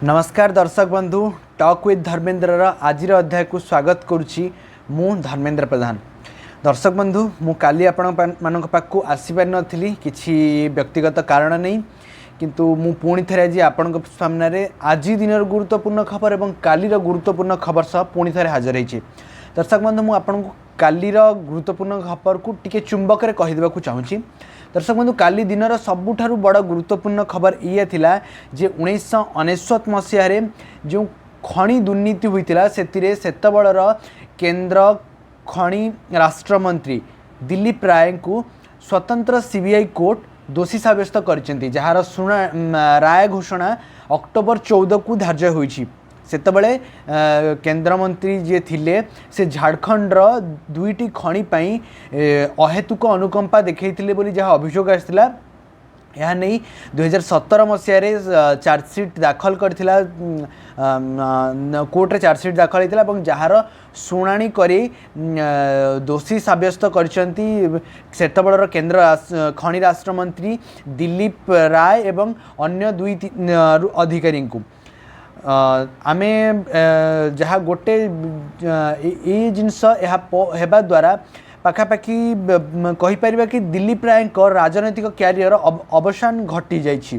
नमस्कार दर्शक बंधु टॉक विथ धर्मेंद्र आज अध्याय को स्वागत करुच्ची मु धर्मेंद्र प्रधान। दर्शक बंधु मु काली आपण पाखु आसीपार नी कि व्यक्तिगत कारण नहीं किंतु मु पुणी थे आज आपण सामने आज दिन गुरुत्वपूर्ण खबर और कालीर गुरुत्वपूर्ण खबर सह पुणी थे हाजर होती। दर्शक बंधु मु आपन कालीर गुरुत्वपूर्ण खबर को टिके चुंबक कहीदेवा चाहूँगी। दर्शक बंधु काली दिनर सबुठारु बड़ गुरुत्वपूर्ण खबर ये थिला जे 1999 मसीह जो खणी दुर्नीति होता से सेतबलर केंद्र खणी राष्ट्रमंत्री दिलीप राय को स्वतंत्र सीबीआई कोर्ट दोषी साब्यस्त कर जार राय घोषणा अक्टोबर 14 को धार्य होईछि। सेतबले केंद्रमंत्री जे थिले से झारखंडर दुईटी खणी पाई अहेतुक अनुकंपा देखैथिले बोली जहाँ अभियोग आसला। यह नहीं 2017 मसीह चार्जसीट दाखल करथिला कोर्ट रे चार्जसीट दाखल होता और जार शुणाणी करी दोषी साब्यस्त करछंती सेतबलर केंद्र खणी राष्ट्रमंत्री दिलीप राय एवं अन्य दुई अधिकारी को आमे जहाँ गोटे ये जिनस हेबा द्वारा पाखापाखि कहीपर कि दिलीप राय राजनैतिक क्यारियर अवसान घटी जाइछि।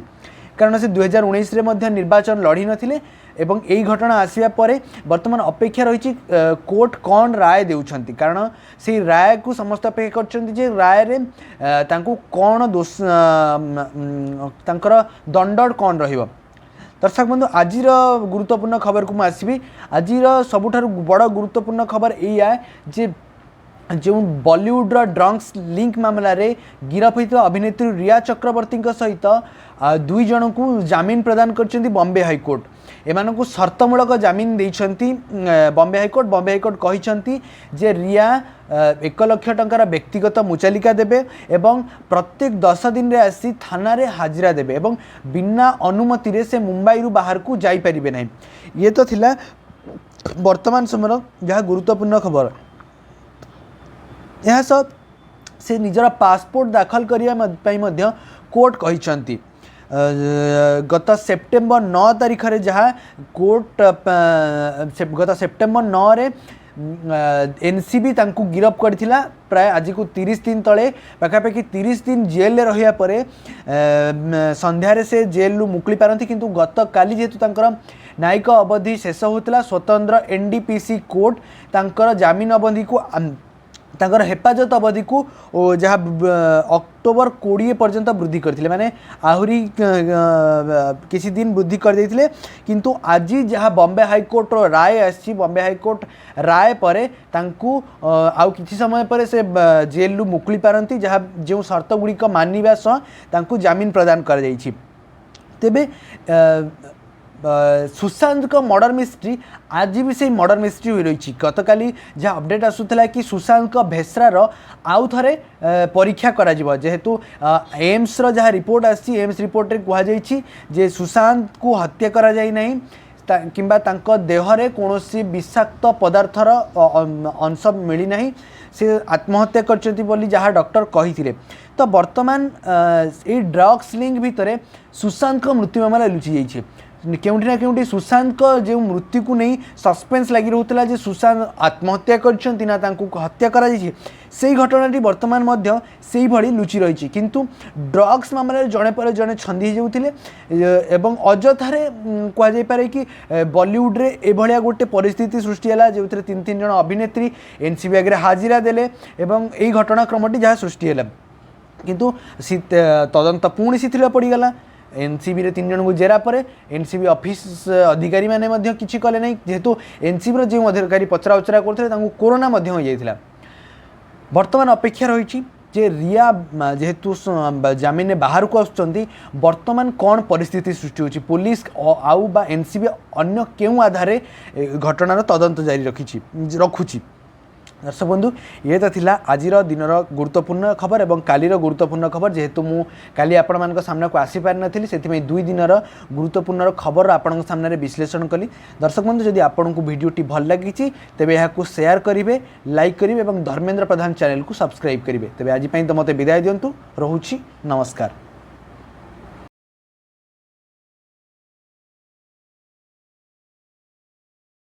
कारण से 2019 रे मध्य निर्वाचन लड़ी नथिले एवं यही घटना आसिया परे वर्तमान अपेक्षा रही कोर्ट कौन राय देउछंती। कारण से राय को समस्त अपेक्षा करछंती जे राय रे तांको कौन दोष तांकर दंड कौन रहिबो। दर्शक बंधु आज गुरुत्वपूर्ण खबर को आसबि। आज सबुठारु बड़ गुरुत्वपूर्ण खबर यही जे जो बॉलीवुड ड्रग्स लिंक मामला रे गिरफ होता अभिनेत्री रिया चक्रवर्ती सहित दुई जन को जामीन प्रदान करछंती बॉम्बे हाईकोर्ट। एमान को शर्तमूलक जामीन देइछंती बॉम्बे हाईकोर्ट। बॉम्बे हाईकोर्ट कहिछंती जे रिया 1 लाख टंकार व्यक्तिगत मुचालिका देबे एवं प्रत्येक 10 दिन रे आसी थाना रे हाजिरा देबे एवं बिना अनुमति रे से मुंबई रु बाहर को जाई परिबे नहीं। ये तो थिला वर्तमान समय जहाँ गुरुत्वपूर्ण खबर। यह सब से निजर पासपोर्ट दाखल करने कोर्ट कहिछंती गत सेप्टेम्बर 9 तारीख रे जहाँ कोर्ट गत सेप्टेम्बर 9 रे एनसीबी तांकु गिरफ करथिला। प्राय आज को 30 दिन तले पाखापाखि 30 दिन जेल रहिया परे संध्यारे से जेल लु मुक्ली पारंती। किंतु गत काली जेतु तांकर न्यायिक अवधि शेष होता स्वतंत्र एनडीपीसी कोर्ट तांकर जामीन अवधि को तांकर हेफाजत अवधि को जहाँ अक्टोबर 20 पर्यंत वृद्धि करथिले माने आहुरी किसी दिन वृद्धि कर देथिले। किंतु आज जहाँ बॉम्बे हाईकोर्ट राय आसी बॉम्बे हाईकोर्ट राय परे तांकु आउ किछि समय परे से जेल लु मुक्ली पारंती जहाँ जो शर्त गुड़िक मानिबा सह तांकु जामीन प्रदान कर जाइछि। तेबे सुशांत का मर्डर मिस्ट्री आज भी से मर्डर मिस्ट्री हो रही। गत काली जहाँ अपडेट आसूला कि सुशांत का भेसरार आउ थे परीक्षा करा जेहेतु एम्स रो जहाँ रिपोर्ट आसी एम्स रिपोर्ट रे कहुई जे सुशांत को हत्या करा जाई नहीं किंबा तांको देहरे कौनसी विषाक्त पदार्थर अंश मिली नहीं से आत्महत्या करचंती बोली जहाँ डॉक्टर कही। तो वर्तमान ये ड्रग्स लिंक भितर सुशांत का मृत्यु मामला लुचि जाइए। केउठी ना केउठी सुशांत को जो मृत्यु को नहीं सस्पेंस लगी रोला जे सुशांत आत्महत्या करछंती ना तांको हत्या करा जाइए से घटनाटी वर्तमान मध्य से भली लुचि रही। किंतु ड्रग्स मामले जड़े पर जड़े छंदी जाउथिले एवं अजथारे कह जाय पारे कि बॉलीवुड रे एभलिया गोटे परिस्थिति सृष्टि है जो 3 जन अभिनेत्री एनसीबी आगे हाजिरा देले एवं यही घटनाक्रमटी जहाँ सृष्टि है। किंतु तदंत पुणी शिथिल पड़गला। एनसीबी रे 3 जन को जेरा पर एनसीबी ऑफिस अधिकारी माने किछि कले नहीं जेहेतु एनसीबी जो अधिकारी पचरा उचरा करते कोरोना हो जाइथिला। वर्तमान अपेक्षा रही जे रिया जेहेतु जामीन बाहर को आसुचंती वर्तमान कौन परिस्थिति सृष्टि होची पुलिस आउ बा एनसीबी अन्य केउ आधारे घटनार तदंत जारी रखुची। दर्शक बंधु ये तो थिला आज दिनर गुरुत्वपूर्ण खबर और कालीर गुरुत्वपूर्ण खबर। जेहेतु मु काली आपण मान सामना को आसी पारि नथिली सेथिमे 2 दिनर गुरुत्वपूर्ण खबर आपण सामने विश्लेषण कली। दर्शक बंधु जदि आपण को वीडियोटी भल लगी तेबे यहाकू शेयर करेंगे लाइक करेंगे और धर्मेंद्र प्रधान चैनल को सब्सक्राइब करेंगे। तेबे आज तो मते विदाय दिंतु रहुछि नमस्कार।